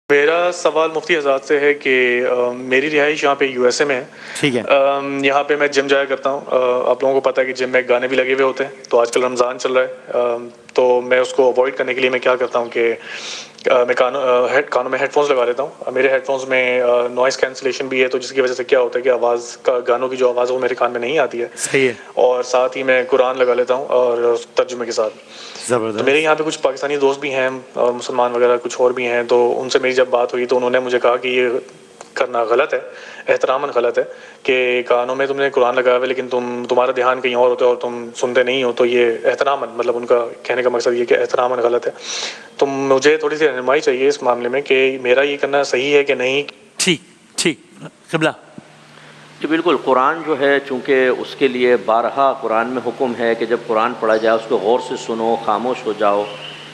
میرا سوال مفتی حضرات سے ہے کہ میری رہائش یہاں پہ یو ایس اے میں ہے. ٹھیک ہے. یہاں پہ میں جم جایا کرتا ہوں. آپ لوگوں کو پتہ ہے کہ جم میں گانے بھی لگے ہوئے ہوتے ہیں. تو آج کل رمضان چل رہا ہے, تو میں اس کو اوائڈ کرنے کے لیے میں کیا کرتا ہوں کہ میں کانوں میں ہیڈ فونس لگا لیتا ہوں. میرے ہیڈ فونس میں نوائز کینسلیشن بھی ہے, تو جس کی وجہ سے کیا ہوتا ہے کہ آواز کا گانوں کی جو آواز ہے وہ میرے کان میں نہیں آتی ہے. صحیح ہے. اور ساتھ ہی میں قرآن لگا لیتا ہوں اور ترجمے کے ساتھ. تو میرے یہاں پہ کچھ پاکستانی دوست بھی ہیں اور مسلمان وغیرہ کچھ اور بھی ہیں. تو ان سے میری جب بات ہوئی تو انہوں نے مجھے کہا کہ یہ کرنا غلط ہے, احتراماً غلط ہے, کہ کانوں میں تم نے قرآن لگایا ہوا ہے لیکن تمہارا دھیان کہیں اور ہوتا ہے اور تم سنتے نہیں ہو. تو یہ احتراماً, مطلب ان کا کہنے کا مقصد یہ کہ احتراماً غلط ہے. تو مجھے تھوڑی سی رہنمائی چاہیے اس معاملے میں کہ میرا یہ کرنا صحیح ہے کہ نہیں. ٹھیک قبلہ. جی بالکل. قرآن جو ہے چونکہ اس کے لیے بارہا قرآن میں حکم ہے کہ جب قرآن پڑھا جائے اس کو غور سے سنو, خاموش ہو جاؤ.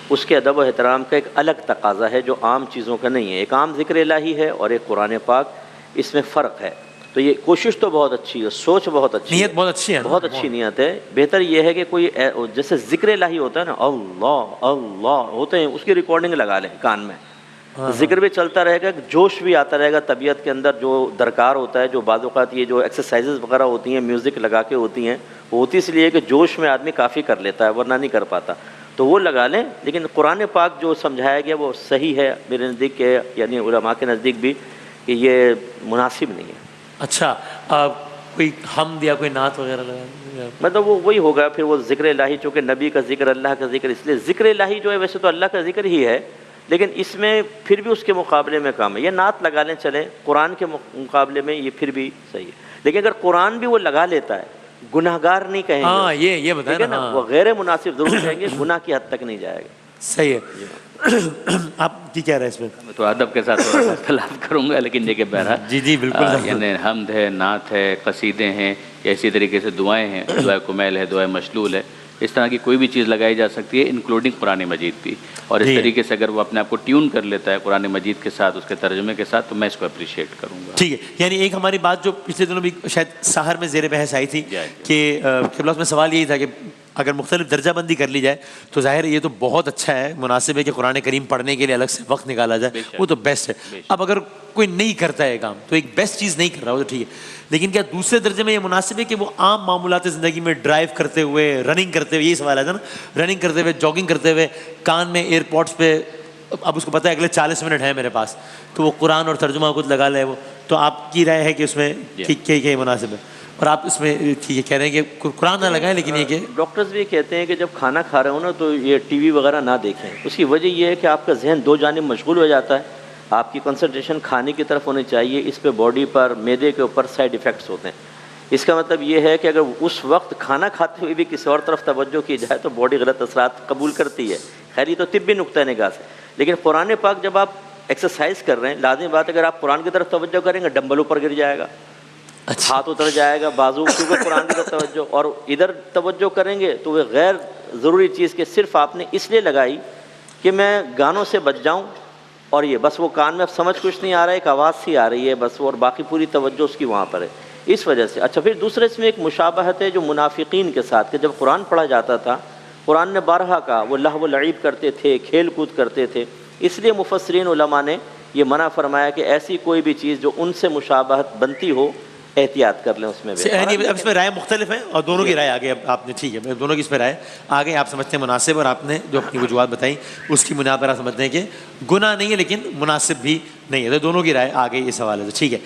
اس کے ادب و احترام کا ایک الگ تقاضا ہے جو عام چیزوں کا نہیں ہے. ایک عام ذکر الہی ہے اور ایک قرآن پاک, اس میں فرق ہے. تو یہ کوشش تو بہت اچھی ہے, سوچ بہت اچھی ہے, نیت بہت اچھی ہے, بہت اچھی نیت ہے. بہتر یہ ہے کہ کوئی جیسے ذکر الہی ہوتا ہے نا, اللہ اللہ ہوتے ہیں, اس کی ریکارڈنگ لگا لیں کان میں. ذکر بھی چلتا رہے گا, جوش بھی آتا رہے گا طبیعت کے اندر. جو درکار ہوتا ہے, جو بعض اوقات یہ جو ایکسرسائزز وغیرہ ہوتی ہیں میوزک لگا کے ہوتی ہیں, وہ ہوتی اس لیے کہ جوش میں آدمی کافی کر لیتا ہے ورنہ نہیں کر پاتا. تو وہ لگا لیں. لیکن قرآن پاک جو سمجھایا گیا وہ صحیح ہے میرے نزدیک کے, یعنی علماء کے نزدیک بھی, کہ یہ مناسب نہیں ہے. اچھا, کوئی حمد یا کوئی نعت وغیرہ لگا, مطلب وہ وہی ہوگا پھر وہ ذکر الہی, چونکہ نبی کا ذکر, اللہ کا ذکر, اس لیے ذکر الہی جو ہے ویسے تو اللہ کا ذکر ہی ہے, لیکن اس میں پھر بھی اس کے مقابلے میں کام ہے. یہ نعت لگا لیں چلیں, قرآن کے مقابلے میں یہ پھر بھی صحیح ہے. لیکن اگر قرآن بھی وہ لگا لیتا ہے, گناہ گار نہیں کہیں گے, یہ بتائیں نا, وہ غیر مناسب ضرور کہیں گے, گناہ کی حد تک نہیں جائے گا. صحیح ہے. آپ کی کیا رہے اس میں؟ میں تو ادب کے ساتھ اختلاف کروں گا, لیکن دیکھیے بہرحال جی بالکل, یعنی حمد ہے, نعت ہے, قصیدے ہیں, یا اسی طریقے سے دعائیں ہیں, دعائے کمیل ہے, دعائے مشلول ہے, اس طرح کی کوئی بھی چیز لگائی جا سکتی ہے انکلوڈنگ قرآن مجید بھی. اور اس طریقے سے اگر وہ اپنے آپ کو ٹیون کر لیتا ہے قرآن مجید کے ساتھ, اس کے ترجمے کے ساتھ, تو میں اس کو اپریشیٹ کروں گا. ٹھیک ہے. یعنی ایک ہماری بات جو پچھلے دنوں بھی شاید سحر میں زیر بحث آئی تھی کہ قبلہ میں سوال یہی تھا کہ اگر مختلف درجہ بندی کر لی جائے تو ظاہر یہ تو بہت اچھا ہے, مناسب ہے کہ قرآن کریم پڑھنے کے لیے الگ سے وقت نکالا جائے, وہ تو بیسٹ ہے. اب اگر کوئی نہیں کرتا ہے کام تو ایک بیسٹ چیز نہیں کر رہا, وہ تو ٹھیک ہے, لیکن کیا دوسرے درجے میں یہ مناسب ہے کہ وہ عام معمولات زندگی میں ڈرائیو کرتے ہوئے, رننگ کرتے ہوئے, یہی سوال ہے نا, رننگ کرتے ہوئے, جاگنگ کرتے ہوئے, کان میں ایئر پوڈس پہ, اب اس کو پتہ ہے اگلے 40 منٹ ہیں میرے پاس, تو وہ قرآن اور ترجمہ خود لگا لے وہ, تو آپ کی رائے ہے کہ اس میں کیا مناسب ہے؟ اور آپ اس میں ٹھیک ہے کہہ رہے ہیں کہ قرآن نہ لگائیں, لیکن یہ کہ ڈاکٹرز بھی کہتے ہیں کہ جب کھانا کھا رہے ہو نا تو یہ ٹی وی وغیرہ نہ دیکھیں. اس کی وجہ یہ ہے کہ آپ کا ذہن دو جانب مشغول ہو جاتا ہے, آپ کی کنسنٹریشن کھانے کی طرف ہونی چاہیے, اس پہ باڈی پر, معدے کے اوپر سائیڈ ایفیکٹس ہوتے ہیں. اس کا مطلب یہ ہے کہ اگر اس وقت کھانا کھاتے ہوئے بھی کسی اور طرف توجہ کی جائے تو باڈی غلط اثرات قبول کرتی ہے. خیر یہ تو طبی نقطہ نگاہ سے, لیکن قرآن پاک جب آپ ایکسرسائز کر رہے ہیں, لازمی بات اگر آپ قرآن کی طرف توجہ کریں گے ڈمبل اوپر گر جائے گا, ہاتھ اتر جائے گا, بازو, کیونکہ قرآن کی طرف توجہ, اور ادھر توجہ کریں گے تو وہ غیر ضروری چیز کہ صرف آپ نے اس لیے لگائی کہ میں گانوں سے بچ جاؤں, اور یہ بس وہ کان میں اب سمجھ کچھ نہیں آ رہا ہے, ایک آواز سی آ رہی ہے بس, اور باقی پوری توجہ اس کی وہاں پر ہے, اس وجہ سے. اچھا پھر دوسرے اس میں ایک مشابہت ہے جو منافقین کے ساتھ, کہ جب قرآن پڑھا جاتا تھا قرآن نے بارہا کہا, وہ لہو و لعب کرتے تھے, کھیل کود کرتے تھے, اس لیے مفسرین علماء نے یہ منع فرمایا کہ ایسی کوئی بھی چیز جو ان سے مشابہت بنتی ہو احتیاط کر لیں اس میں. اب اس میں رائے مختلف ہیں اور دونوں کی رائے آگے آپ نے, ٹھیک ہے, دونوں کی اس میں رائے آگے آپ سمجھتے ہیں مناسب, اور آپ نے جو اپنی وجوہات بتائیں اس کی بنا پر آپ سمجھتے ہیں کہ گناہ نہیں ہے لیکن مناسب بھی نہیں ہے, تو دونوں کی رائے آگے اس حوالے سے. ٹھیک ہے.